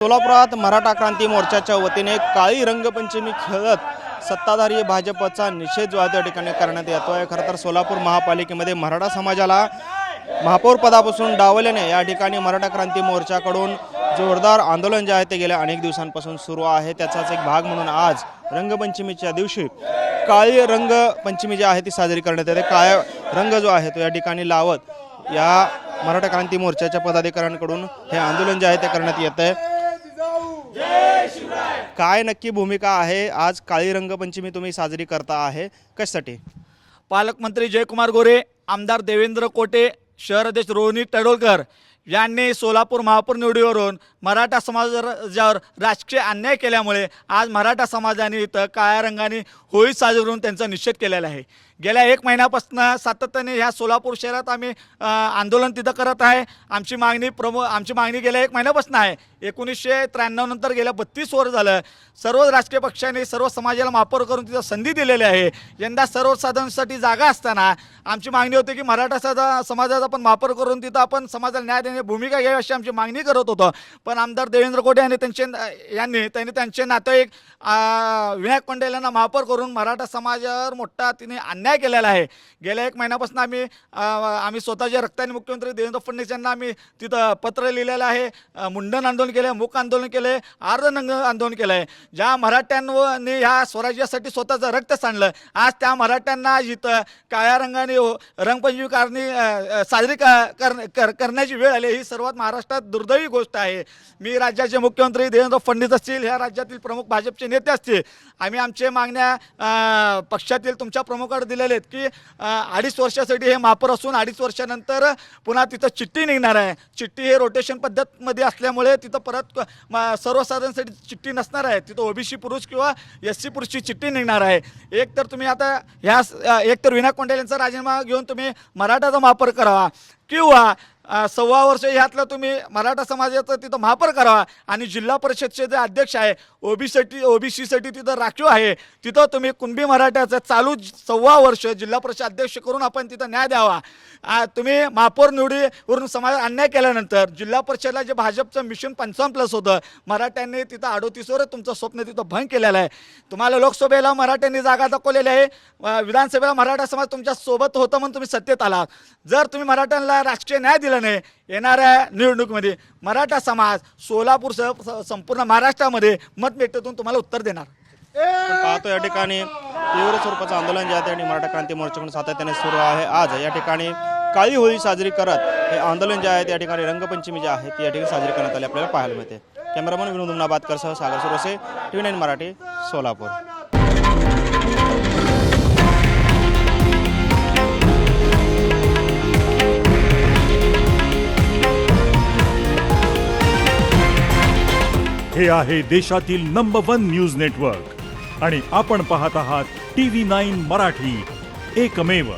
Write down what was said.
सोलापुरात मराठा क्रांती मोर्चाच्या वतीने काळी रंगपंचमी खेळत सत्ताधारी भाजपचा निषेध जो आहे त्या ठिकाणी करण्यात येतोय। खरं तर सोलापूर महापालिकेमध्ये मराठा समाजाला महापौर पदापासून डावलल्याने या ठिकाणी मराठा क्रांती मोर्चाकडून जोरदार आंदोलन जे आहे ते गेल्या अनेक दिवसांपासून सुरू आहे। त्याचाच एक भाग म्हणून आज रंगपंचमीच्या दिवशी काळी रंगपंचमी जी आहे ती साजरी करण्यात येते। काळा रंग जो आहे तो या ठिकाणी लावत या मराठा क्रांती मोर्चाच्या पदाधिकाऱ्यांकडून हे आंदोलन जे आहे ते करण्यात येतंय। काय नक्की भूमिका आहे, आज काळी रंगपंचमी तुम्ही साजरी करता आहे, कशासाठी? पालकमंत्री जयकुमार गोरे, आमदार देवेंद्र कोटे, शहर अध्यक्ष रोहिणी तडोलकर यांनी सोलापूर महापौर निवडीवरून मराठा समाजावर राजकीय अन्याय केल्यामुळे आज मराठा समाजाने इथं काळ्या रंगाने होळी साजरी करून त्यांचा निषेध केलेला आहे। गेल्या 1 महिन्यापासून सातत्याने ह्या सोलापूर शहरात आम्ही आंदोलन तिथं करत आहे। आमची मागणी गेल्या 1 महिन्यापासून आहे। 1993 नंतर गेल्या 32 वर्ष झालं सर्व राजकीय पक्षांनी सर्व समाजाला महापौर करून तिथं संधी दिलेली आहे। यंदा सर्वसाधारणसाठी जागा असताना आमची मागणी होती की मराठा समाजाचा पण महापौर करून तिथं आपण समाजाला न्याय देण्याची भूमिका घ्यावी अशी आमची मागणी करत होतो। पण आमदार देवेंद्र कोटे यांनी त्यांचे नातेवाईक विनायक पंडेल यांना महापौर करून मराठा समाजावर मोठा तिने अन्याय केलेला आहे। गेल्या 1 महिन्यापासून आम्ही स्वतःच्या रक्ताने मुख्यमंत्री देवेंद्र फडणवीस यांना आम्ही तिथं पत्र लिहिलेलं आहे। मुंडन आंदोलन केलं, मूक आंदोलन केलं, अर्धनग्न आंदोलन केलं आहे। ज्या मराठ्यांनी ह्या स्वराज्यासाठी स्वतःचं रक्त सांडलं, आज त्या मराठ्यांना इथं काळ्या रंगाने रंगपंचमी साजरी करण्याची वेळ आली। ही सर्वात महाराष्ट्रात दुर्दैवी गोष्ट आहे। मी राज्याचे मुख्यमंत्री देवेंद्र फडणवीस असतील, ह्या राज्यातील प्रमुख भाजपचे नेते असतील, आम्ही आमच्या मागण्या पक्षातील तुमच्या प्रमुखाकडे दिलेले आहेत की 2.5 वर्षासाठी हे महापौर असून 2.5 वर्षानंतर पुन्हा तिथं चिठ्ठी निघणार आहे। चिठ्ठी हे रोटेशन पद्धतमध्ये असल्यामुळे तिथं परत सर्वसाधारणसाठी चिठ्ठी नसणार आहे। तिथं ओबीसी पुरुष किंवा एससी पुरुषची चिठ्ठी निघणार आहे। एक तर तुम्ही आता एक तर विनायक पंडेल यांचा राजीनामा घेऊन तुम्ही मराठाचा महापौर करावा किंवा 1.25 वर्ष ह्यातलं तुम्ही मराठा समाजाचं तिथं महापौर करावा आणि जिल्हा परिषदचे जे अध्यक्ष आहे ओबीसीसाठी तिथं राखीव आहे, तिथं तुम्ही कुणबी मराठ्याचं चालू 1.25 वर्ष जिल्हा परिषद अध्यक्ष करून आपण तिथं न्याय द्यावा। तुम्ही महापौर निवडीवरून समाजात अन्याय केल्यानंतर जिल्हा परिषदला जे भाजपचं मिशन 55+ होतं, मराठ्यांनी तिथं 38वर तुमचं स्वप्न तिथं भंग केलेलं आहे। तुम्हाला लोकसभेला मराठ्यांनी जागा दाखवलेली आहे, विधानसभेला मराठा समाज तुमच्या सोबत होतं म्हणून तुम्ही सत्तेत आलात। जर तुम्ही मराठ्यांना राजकीय न्याय दिला नाही, येणाऱ्या निवडणुकीमध्ये मराठा समाज सोलापूरसह संपूर्ण महाराष्ट्रामध्ये मतपेटीतून तुम्हाला उत्तर देणार। पाहतो या ठिकाणी तीव्र स्वरूपाचं आंदोलन जे आहे ते मराठा क्रांती मोर्चाकडून सातत्याने सुरू आहे। आज या ठिकाणी काळी होळी साजरी करत हे आंदोलन जे आहे त्या ठिकाणी रंगपंचमी जी आहे ती या ठिकाणी साजरी करण्यात आली आपल्याला पाहायला मिळते। कॅमेरामन विनोद उमनाबादकरसह सागर सुरसे, TV9 मराठी, सोलापूर। हे आहे देशातील नंबर 1 न्यूज नेटवर्क आणि आपण पाहत आहात TV9 मराठी, एकमेव।